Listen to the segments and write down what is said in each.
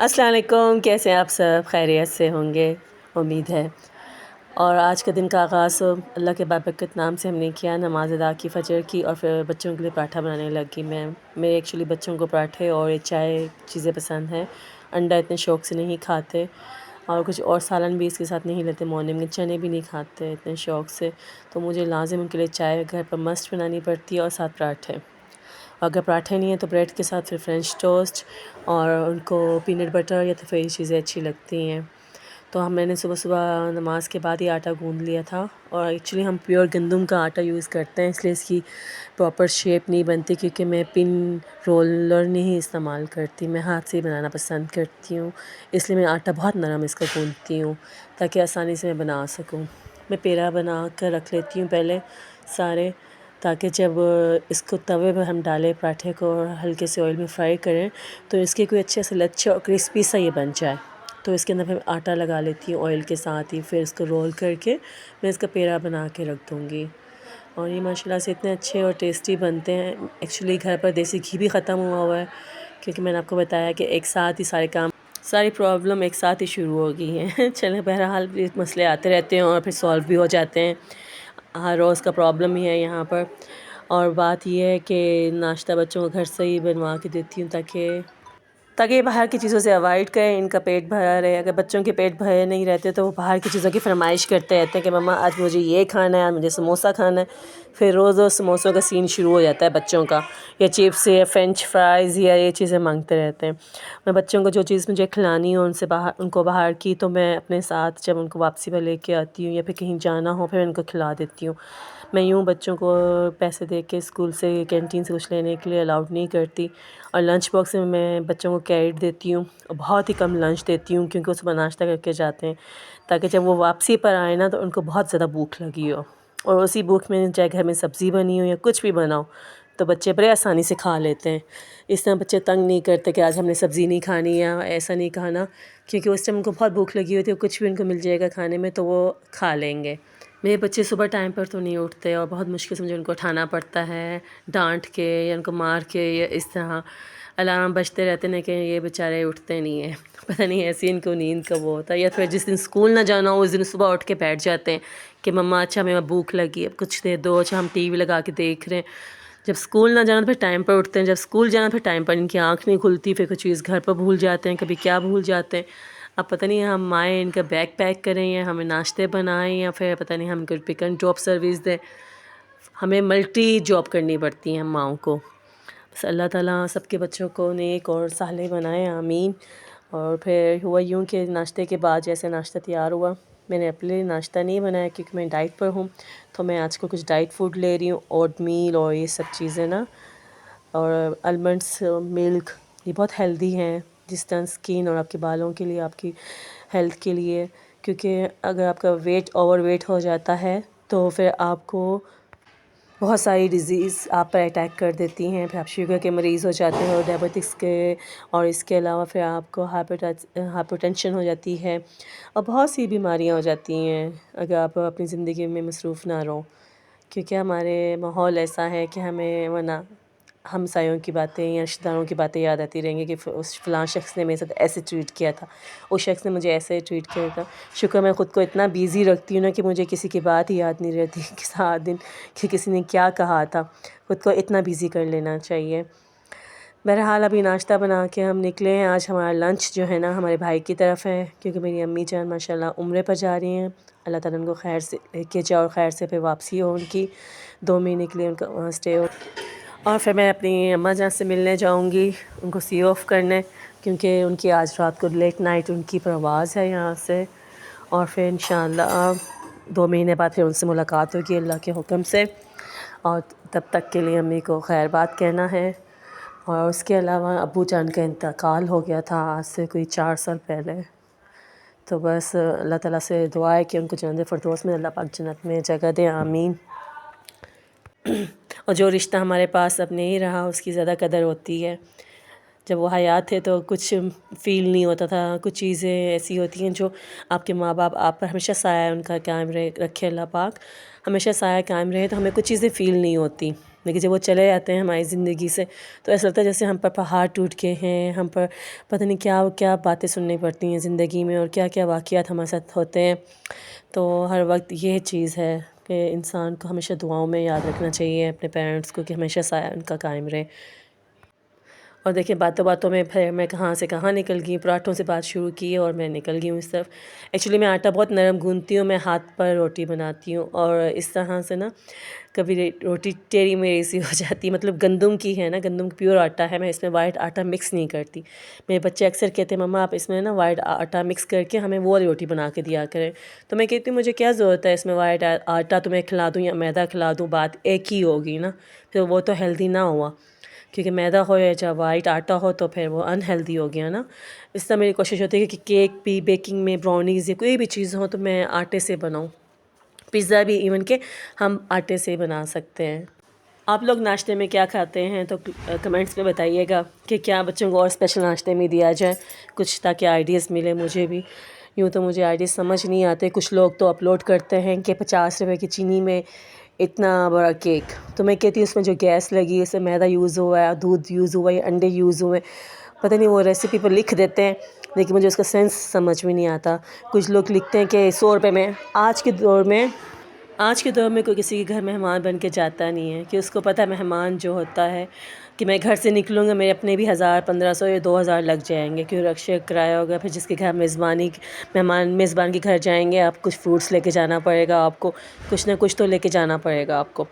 السلام علیکم، کیسے ہیں آپ سب؟ خیریت سے ہوں گے امید ہے۔ اور آج کا دن کا آغاز اللہ کے بابرکت نام سے ہم نے کیا، نماز ادا کی فجر کی، اور پھر بچوں کے لیے پراٹھا بنانے لگی میں۔ میرے ایکچولی بچوں کو پراٹھے اور چائے چیزیں پسند ہیں، انڈا اتنے شوق سے نہیں کھاتے، اور کچھ اور سالن بھی اس کے ساتھ نہیں لیتے مارننگ میں، چنے بھی نہیں کھاتے اتنے شوق سے، تو مجھے لازم ان کے لیے چائے گھر پر مست بنانی پڑتی ہے اور ساتھ پراٹھے۔ اگر پراٹھے نہیں ہیں تو بریڈ کے ساتھ پھر فرینچ ٹوسٹ، اور ان کو پینٹ بٹر یا تو پھر یہ چیزیں اچھی لگتی ہیں۔ تو میں نے صبح صبح نماز کے بعد ہی آٹا گوندھ لیا تھا، اور ایکچولی ہم پیور گندم کا آٹا یوز کرتے ہیں، اس لیے اس کی پراپر شیپ نہیں بنتی، کیونکہ میں پن رولر نہیں استعمال کرتی، میں ہاتھ سے ہی بنانا پسند کرتی ہوں، اس لیے میں آٹا بہت نرم اس کا گوندھتی ہوں تاکہ آسانی سے میں بنا سکوں۔ میں پیڑا بنا کر رکھ لیتی ہوں پہلے سارے، تاکہ جب اس کو توے پہ ہم ڈالیں پراٹھے کو اور ہلکے سے آئل میں فرائی کریں تو اس کے کوئی اچھے سے لچھے اور کرسپی سا یہ بن جائے۔ تو اس کے اندر پھر آٹا لگا لیتی ہوں آئل کے ساتھ ہی، پھر اس کو رول کر کے میں اس کا پیڑا بنا کے رکھ دوں گی، اور یہ ماشاء اللہ سے اتنے اچھے اور ٹیسٹی بنتے ہیں۔ ایکچولی گھر پر دیسی گھی بھی ختم ہوا ہے، کیونکہ میں نے آپ کو بتایا کہ ایک ساتھ ہی ساری پرابلم ایک ساتھ ہی شروع ہو گئی ہیں۔ چلیں بہرحال مسئلے آتے رہتے ہیں اور پھر سالو بھی ہو جاتے ہیں، ہر روز کا پرابلم ہی ہے یہاں پر۔ اور بات یہ ہے کہ ناشتہ بچوں کو گھر سے ہی بنوا کے دیتی ہوں تاکہ یہ باہر کی چیزوں سے اوائڈ کریں، ان کا پیٹ بھرا رہے۔ اگر بچوں کے پیٹ بھرے نہیں رہتے تو وہ باہر کی چیزوں کی فرمائش کرتے رہتے ہیں کہ مما آج مجھے یہ کھانا ہے، آج مجھے سموسہ کھانا ہے، پھر روز روز سموسوں کا سین شروع ہو جاتا ہے بچوں کا، یا چپس یا فرینچ فرائز یا یہ چیزیں مانگتے رہتے ہیں۔ میں بچوں کو جو چیز مجھے کھلانی ہو ان کو باہر کی، تو میں اپنے ساتھ جب ان کو واپسی پہ لے کے آتی ہوں یا پھر کہیں جانا ہو پھر ان کو کھلا دیتی ہوں۔ میں یوں بچوں کو پیسے دے کے اسکول سے کینٹین سے کچھ لینے کے لیے الاؤڈ نہیں کرتی، اور لنچ باکس میں بچوں کو کیرٹ دیتی ہوں، اور بہت ہی کم لنچ دیتی ہوں کیونکہ وہ صبح ناشتہ کر کے جاتے ہیں، تاکہ جب وہ واپسی پر آئیں نا تو ان کو بہت زیادہ بھوک لگی ہو، اور اسی بھوک میں چاہے گھر میں سبزی بنی ہو یا کچھ بھی بنا ہو تو بچے بڑے آسانی سے کھا لیتے ہیں۔ اس طرح بچے تنگ نہیں کرتے کہ آج ہم نے سبزی نہیں کھانی یا ایسا نہیں کھانا، کیونکہ اس ٹائم ان کو بہت بھوک لگی ہوتی ہے، کچھ بھی ان کو مل جائے گا کھانے میں تو وہ کھا لیں گے۔ میرے بچے صبح ٹائم پر تو نہیں اٹھتے، اور بہت مشکل سے مجھے ان کو اٹھانا پڑتا ہے، ڈانٹ کے یا ان کو مار کے، یا اس طرح الارم بجتے رہتے ہیں کہ یہ بیچارے اٹھتے نہیں ہیں، پتہ نہیں ایسی ان کو نیند کا وہ ہوتا ہے، یا پھر جس دن اسکول نہ جانا ہو اس دن صبح اٹھ کے بیٹھ جاتے ہیں کہ مما اچھا ہمیں بھوک لگی، اب کچھ دیر دو، اچھا ہم ٹی وی لگا کے دیکھ رہے ہیں۔ جب اسکول نہ جانا تو پھر ٹائم پر اٹھتے ہیں، جب اسکول جانا پھر ٹائم پر ان کی آنکھ نہیں کھلتی، پھر کچھ چیز گھر پر بھول جاتے ہیں، کبھی کیا بھول جاتے ہیں۔ اب پتہ نہیں ہم آئیں ان کا بیگ پیک کریں یا ہمیں ناشتے بنائیں، یا پھر پتہ نہیں ہم پک اینڈ ڈراپ سروس دیں، ہمیں ملٹی جاب کرنی پڑتی ہیں ماؤں کو۔ بس اللہ تعالیٰ سب کے بچوں کو نیک اور صالح بنائے، آمین۔ اور پھر ہوا یوں کہ ناشتے کے بعد جیسے ناشتہ تیار ہوا، میں نے اپنے لیے ناشتہ نہیں بنایا کیونکہ میں ڈائٹ پر ہوں، تو میں آج کل کچھ ڈائٹ فوڈ لے رہی ہوں، اوٹ میل اور یہ سب چیزیں نا، اور المنڈس، ملک، یہ بہت ہیلدی ہیں جس طرح اسکن اور آپ کے بالوں کے لیے، آپ کی ہیلتھ کے لیے، کیونکہ اگر آپ کا ویٹ اوور ویٹ ہو جاتا ہے تو پھر آپ کو بہت ساری ڈیزیز آپ پر اٹیک کر دیتی ہیں، پھر آپ شوگر کے مریض ہو جاتے ہیں اور ڈائبٹکس کے، اور اس کے علاوہ پھر آپ کو ہائپر ٹینشن ہو جاتی ہے، اور بہت سی بیماریاں ہو جاتی ہیں اگر آپ اپنی زندگی میں مصروف نہ رہو، کیونکہ ہمارے ماحول ایسا ہے کہ ہمیں ورنہ ہمسایوں کی باتیں یا رشتہ داروں کی باتیں یاد آتی رہیں گی کہ اس فلاں شخص نے میرے ساتھ ایسے ٹریٹ کیا تھا، اس شخص نے مجھے ایسے ٹریٹ کیا تھا۔ شکر میں خود کو اتنا بیزی رکھتی ہوں نا کہ مجھے کسی کی بات ہی یاد نہیں رہتی کہ سارا دن کہ کسی نے کیا کہا تھا، خود کو اتنا بیزی کر لینا چاہیے۔ بہرحال ابھی ناشتہ بنا کے ہم نکلے ہیں، آج ہمارا لنچ جو ہے نا ہمارے بھائی کی طرف ہے، کیونکہ میری امی جان ماشاء اللہ عمرے پر جا رہی ہیں، اللہ تعالیٰ ان کو خیر سے لے کے جائے اور خیر سے پھر واپسی ہو ان کی، 2 مہینے کے لیے ان کا وہاں اسٹے ہو، اور پھر میں اپنی اماں جان سے ملنے جاؤں گی، ان کو سی آف کرنے، کیونکہ ان کی آج رات کو لیٹ نائٹ ان کی پرواز ہے یہاں سے، اور پھر انشاءاللہ 2 مہینے بعد پھر ان سے ملاقات ہوگی اللہ کے حکم سے، اور تب تک کے لیے امی کو خیر بات کہنا ہے۔ اور اس کے علاوہ ابو جان کا انتقال ہو گیا تھا آج سے کوئی 4 سال پہلے، تو بس اللہ تعالیٰ سے دعا ہے کہ ان کو جنت فردوس میں اللہ پاک جنت میں جگہ دے، آمین۔ اور جو رشتہ ہمارے پاس اب نہیں رہا اس کی زیادہ قدر ہوتی ہے، جب وہ حیات تھے تو کچھ فیل نہیں ہوتا تھا، کچھ چیزیں ایسی ہوتی ہیں جو آپ کے ماں باپ آپ پر ہمیشہ سایہ ان کا قائم رکھے اللہ پاک، ہمیشہ سایہ قائم رہے تو ہمیں کچھ چیزیں فیل نہیں ہوتی، لیکن جب وہ چلے جاتے ہیں ہماری زندگی سے تو ایسا لگتا ہے جیسے ہم پر پہاڑ ٹوٹ کے ہیں، ہم پر پتہ نہیں کیا کیا باتیں سننی پڑتی ہیں زندگی میں، اور کیا کیا واقعات ہمارے ساتھ ہوتے ہیں۔ تو ہر وقت یہ چیز ہے کہ انسان کو ہمیشہ دعاؤں میں یاد رکھنا چاہیے اپنے پیرنٹس کو، کہ ہمیشہ سایہ ان کا قائم رہے۔ اور دیکھیں باتوں باتوں میں پھر میں کہاں سے کہاں نکل گئی، پراٹھوں سے بات شروع کی اور میں نکل گئی ہوں اس طرف۔ ایکچولی میں آٹا بہت نرم گوندتی ہوں، میں ہاتھ پر روٹی بناتی ہوں، اور اس طرح سے نا کبھی روٹی ٹیڑھی میڑھی سی ہو جاتی ہے، مطلب گندم کی ہے نا، گندم کی پیور آٹا ہے، میں اس میں وائٹ آٹا مکس نہیں کرتی۔ میرے بچے اکثر کہتے ہیں مما آپ اس میں نا وائٹ آٹا مکس کر کے ہمیں وہ روٹی بنا کے دیا کریں، تو میں کہتی ہوں مجھے کیا ضرورت ہے اس میں وائٹ آٹا تمہیں کھلا دوں یا میدا کھلا دوں، بات ایک ہی ہوگی نا، پھر وہ تو ہیلدی نہ ہوا، کیونکہ میدا ہو یا چاہے وائٹ آٹا ہو تو پھر وہ انہیلدی ہو گیا نا۔ اس طرح میری کوشش ہوتی ہے کہ کیک بھی، بیکنگ میں، براؤنیز یا کوئی بھی چیز ہو تو میں آٹے سے بناؤں، پیزا بھی ایون کہ ہم آٹے سے بنا سکتے ہیں۔ آپ لوگ ناشتے میں کیا کھاتے ہیں تو کمنٹس میں بتائیے گا کہ کیا بچوں کو اور اسپیشل ناشتے میں دیا جائے کچھ، تاکہ آئیڈیاز ملے مجھے بھی۔ یوں تو مجھے آئیڈیاز سمجھ نہیں آتے، کچھ لوگ تو اپلوڈ کرتے ہیں کہ 50 روپے کی چینی میں اتنا بڑا کیک، تو میں کہتی ہوں اس میں جو گیس لگی، اس میں میدا یوز ہوا ہے، دودھ یوز ہوا ہے، انڈے یوز ہوئے، پتہ نہیں وہ ریسیپی پر لکھ دیتے ہیں لیکن مجھے اس کا سینس سمجھ میں نہیں آتا۔ کچھ لوگ لکھتے ہیں کہ 100 روپے میں، آج کے دور میں کوئی کسی کے گھر مہمان بن کے جاتا نہیں ہے، کہ اس کو پتہ ہے مہمان جو ہوتا ہے کہ میں گھر سے نکلوں گا میرے اپنے بھی 1000 1500 یا 2000 لگ جائیں گے، کیونکہ رکشے کا کرایہ ہوگا، پھر جس کے گھر میزبان کے گھر جائیں گے آپ کچھ فروٹس لے کے جانا پڑے گا، آپ کو کچھ نہ کچھ تو لے کے جانا پڑے گا آپ کو،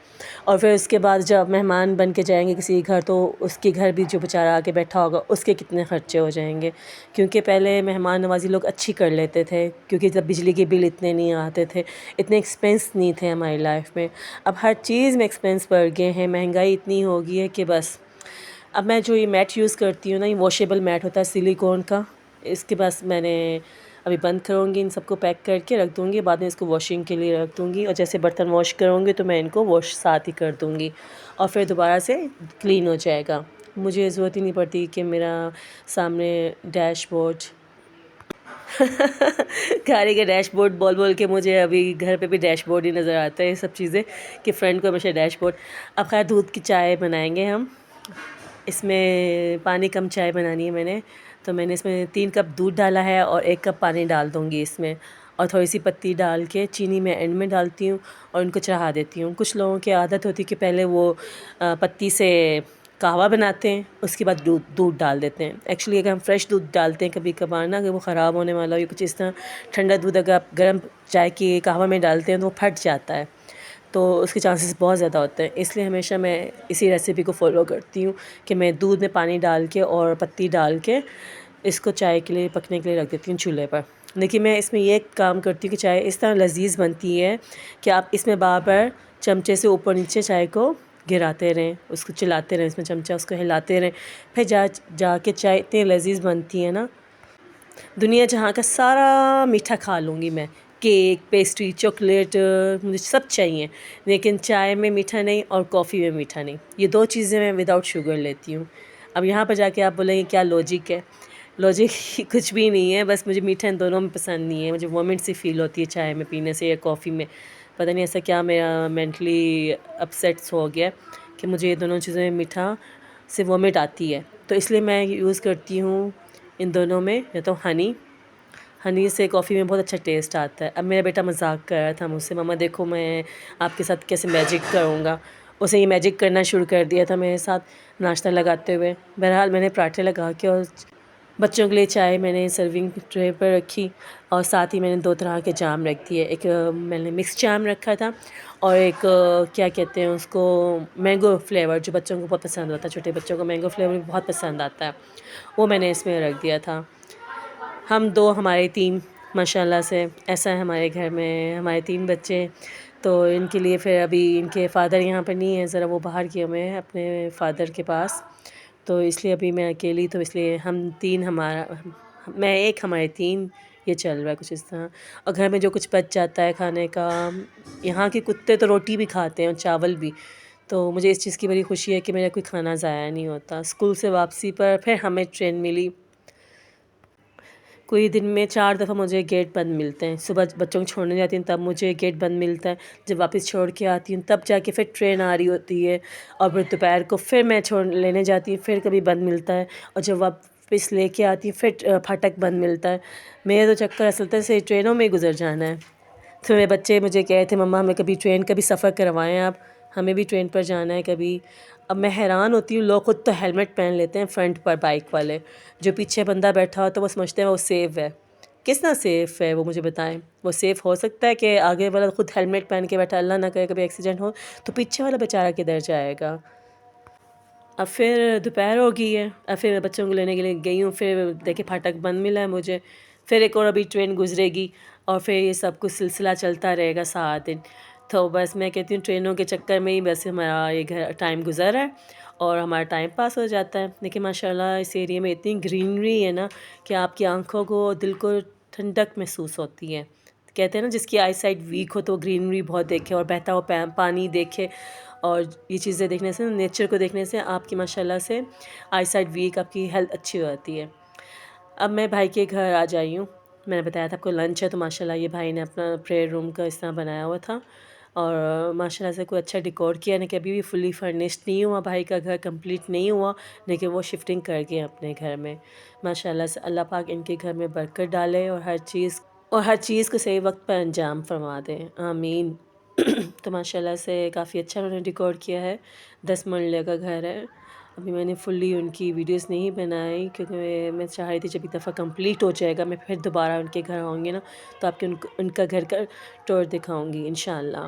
اور پھر اس کے بعد جب مہمان بن کے جائیں گے کسی کے گھر تو اس کے گھر بھی جو بیچارہ آ کے بیٹھا ہوگا اس کے کتنے خرچے ہو جائیں گے، کیونکہ پہلے مہمان نوازی لوگ اچھی کر لیتے تھے، کیونکہ جب بجلی کے بل اتنے نہیں آتے تھے، اتنے ایکسپینس نہیں تھے ہماری لائف میں۔ اب ہر چیز میں ایکسپینس بڑھ گئے ہیں، مہنگائی اتنی ہو گئی ہے کہ بس۔ اب میں جو یہ میٹ یوز کرتی ہوں نا، یہ واشیبل میٹ ہوتا ہے سلیکون کا، اس کے پاس میں نے ابھی بند کروں گی، ان سب کو پیک کر کے رکھ دوں گی، بعد میں اس کو واشنگ کے لیے رکھ دوں گی، اور جیسے برتن واش کروں گی تو میں ان کو واش ساتھ ہی کر دوں گی، اور پھر دوبارہ سے کلین ہو جائے گا، مجھے ضرورت ہی نہیں پڑتی کہ میرا سامنے ڈیش بورڈ گاڑی کے ڈیش بورڈ بول بول کے مجھے ابھی گھر پہ بھی ڈیش بورڈ ہی نظر آتا ہے، یہ سب چیزیں کہ فرینڈ کو ہمیشہ ڈیش بورڈ۔ اب خیر دودھ کی چائے بنائیں گے ہم، اس میں پانی کم چائے بنانی ہے میں نے، تو میں نے اس میں 3 کپ دودھ ڈالا ہے اور 1 کپ پانی ڈال دوں گی اس میں، اور تھوڑی سی پتی ڈال کے چینی میں اینڈ میں ڈالتی ہوں اور ان کو چڑھا دیتی ہوں۔ کچھ لوگوں کی عادت ہوتی ہے کہ پہلے وہ پتی سے قہوہ بناتے ہیں، اس کے بعد دودھ ڈال دیتے ہیں۔ ایکچولی اگر ہم فریش دودھ ڈالتے ہیں کبھی کبھار نا، اگر وہ خراب ہونے والا ہو یا کچھ اس طرح، ٹھنڈا دودھ اگر آپ گرم چائے کی قہوہ میں ڈالتے ہیں تو وہ پھٹ جاتا ہے، تو اس کے چانسز بہت زیادہ ہوتے ہیں، اس لیے ہمیشہ میں اسی ریسیپی کو فالو کرتی ہوں کہ میں دودھ میں پانی ڈال کے اور پتی ڈال کے اس کو چائے کے لیے پکنے کے لیے رکھ دیتی ہوں چولہے پر۔ لیکن میں اس میں یہ کام کرتی ہوں کہ چائے اس طرح لذیذ بنتی ہے کہ آپ اس میں بار بار چمچے سے اوپر نیچے چائے کو گراتے رہیں، اس کو چلاتے رہیں، اس میں چمچہ اس کو ہلاتے رہیں، پھر جا کے چائے اتنی لذیذ بنتی ہے نا، دنیا جہاں کا سارا میٹھا کھا لوں گی میں، کیک، پیسٹری، چاکلیٹ، مجھے سب چاہیے، لیکن چائے میں میٹھا نہیں اور کافی میں میٹھا نہیں، یہ 2 چیزیں میں وداؤٹ شوگر لیتی ہوں۔ اب یہاں پر جا کے آپ بولیں گے کیا لاجک ہے، لاجک کچھ بھی نہیں ہے، بس مجھے میٹھا ان دونوں میں پسند نہیں ہے، مجھے وومنٹ سی فیل ہوتی ہے چائے میں پینے سے یا کافی میں، پتہ نہیں ایسا کیا میرا مینٹلی اپسیٹس ہو گیا کہ مجھے یہ دونوں چیزیں میٹھا سے وومٹ آتی ہے، تو اس لیے میں یوز کرتی ہوں ان دونوں میں، یا تو ہنی سے کافی میں بہت اچھا ٹیسٹ آتا ہے۔ اب میرا بیٹا مذاق کر رہا تھا مجھ سے، مما دیکھو میں آپ کے ساتھ کیسے میجک کروں گا، اسے یہ میجک کرنا شروع کر دیا تھا میرے ساتھ ناشتہ لگاتے ہوئے۔ بہرحال میں نے پراٹھے لگا کے اور بچوں کے لیے چائے میں نے سرونگ ٹرے پر رکھی، اور ساتھ ہی میں نے 2 طرح کے جام رکھ دیے، ایک میں نے مکس جام رکھا تھا اور ایک کیا کہتے ہیں اس کو، مینگو فلیور، جو بچوں کو بہت پسند ہوتا ہے، چھوٹے بچوں کو مینگو فلیور بہت پسند آتا ہے، وہ میں نے اس میں رکھ دیا تھا۔ ہم 2 ہمارے 3 ماشاء اللہ سے ایسا ہے ہمارے گھر میں، ہمارے 3 بچے، تو ان کے لیے پھر ابھی ان کے فادر یہاں پر نہیں ہیں، ذرا وہ باہر گئے ہوئے ہیں اپنے فادر کے پاس، تو اس لیے ابھی میں اکیلی، تو اس لیے ہم 3 میں ایک ہمارے 3 یہ چل رہا ہے کچھ اس طرح، اور گھر میں جو کچھ بچ جاتا ہے کھانے کا، یہاں کے کتے تو روٹی بھی کھاتے ہیں اور چاول بھی، تو مجھے اس چیز کی بڑی خوشی ہے کہ میرا کوئی کھانا ضائع نہیں ہوتا۔ اسکول سے واپسی پر پھر ہمیں ٹرین ملی، کوئی دن میں 4 دفعہ مجھے گیٹ بند ملتے ہیں. صبح بچوں کو چھوڑنے جاتی ہوں تب مجھے گیٹ بند ملتا ہے، جب واپس چھوڑ کے آتی ہوں تب جا کے پھر ٹرین آ رہی ہوتی ہے، اور پھر دوپہر کو پھر میں لینے جاتی ہوں، پھر کبھی بند ملتا ہے، اور جب واپس لے کے آتی ہوں پھر پھاٹک بند ملتا ہے. میرا تو چکر اصل سے ٹرینوں میں ہی گزر جانا ہے. تو میرے بچے مجھے کہے تھے مما ہمیں کبھی ٹرین کا بھی سفر کروائیں آپ، ہمیں بھی ٹرین پر جانا ہے کبھی. اب میں حیران ہوتی ہوں، لوگ خود تو ہیلمٹ پہن لیتے ہیں فرنٹ پر بائک والے، جو پیچھے بندہ بیٹھا ہو تو وہ سمجھتے ہیں وہ سیف ہے. کس طرح سیف ہے وہ مجھے بتائیں؟ وہ سیف ہو سکتا ہے کہ آگے والا خود ہیلمٹ پہن کے بیٹھا، اللہ نہ کرے کبھی ایکسیڈنٹ ہو تو پیچھے والا بیچارہ کدھر جائے گا؟ اب پھر دوپہر ہو گئی ہے، اب پھر میں بچوں کو لینے کے لیے گئی ہوں، پھر دیکھے پھاٹک بند ملا ہے مجھے، پھر ایک اور ابھی ٹرین گزرے گی، اور پھر یہ سب کچھ سلسلہ چلتا رہے گا 7 دن. تو بس میں کہتی ہوں ٹرینوں کے چکر میں ہی بس ہمارا یہ ٹائم گزر رہا ہے اور ہمارا ٹائم پاس ہو جاتا ہے. لیکن ماشاء اللہ اس ایریے میں اتنی گرینری ہے نا کہ آپ کی آنکھوں کو دل کو ٹھنڈک محسوس ہوتی ہے. کہتے ہیں نا جس کی آئی سائٹ ویک ہو تو گرینری بہت دیکھے اور بہتا ہوا پانی دیکھے، اور یہ چیزیں دیکھنے سے، نیچر کو دیکھنے سے آپ کی ماشاء اللہ سے آئی سائٹ ویک، آپ کی ہیلتھ اچھی ہو جاتی ہے. اب میں بھائی کے گھر آ جائی ہوں. میں نے بتایا تھا آپ کو لنچ ہے، تو ماشاء اللہ یہ بھائی نے اپنا پریئر روم کا اس طرح بنایا ہوا تھا، اور ماشاء اللہ سے کوئی اچھا ڈیکور کیا، نہیں کہ ابھی بھی فلی فرنشڈ نہیں ہوا بھائی کا گھر، کمپلیٹ نہیں ہوا، لیکن وہ شفٹنگ کر گئے اپنے گھر میں. ماشاء اللہ سے اللہ پاک ان کے گھر میں برکت ڈالے اور ہر چیز کو صحیح وقت پر انجام فرما دے، آمین. تو ماشاء اللہ سے کافی اچھا انہوں نے ڈیکور کیا ہے. 10 مرلے کا گھر ہے. ابھی میں نے فلی ان کی ویڈیوز نہیں بنائی کیونکہ میں چاہ رہی تھی جب ایک دفعہ کمپلیٹ ہو جائے گا میں پھر دوبارہ ان کے گھر آؤں گی نا، تو آپ کے ان کا گھر کا ٹور دکھاؤں گی انشاءاللہ.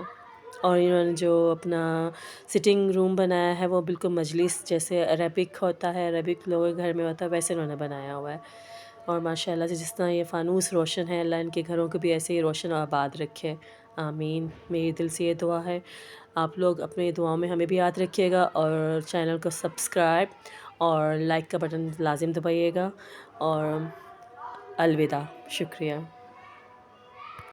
اور انہوں نے جو اپنا سٹنگ روم بنایا ہے وہ بالکل مجلس جیسے عربک ہوتا ہے، عربک لوگوں کے گھر میں ہوتا ہے ویسے انہوں نے بنایا ہوا ہے. اور ماشاء اللہ سے جس طرح یہ فانوس روشن ہے، اللہ ان کے گھروں کو بھی ایسے ہی روشن اور آباد رکھے، آمین. میری دل سے یہ دعا ہے. آپ لوگ اپنے دعاؤں میں ہمیں بھی یاد رکھیے گا، اور چینل کو سبسکرائب اور لائک کا بٹن لازم دبائیے گا. اور الوداع، شکریہ.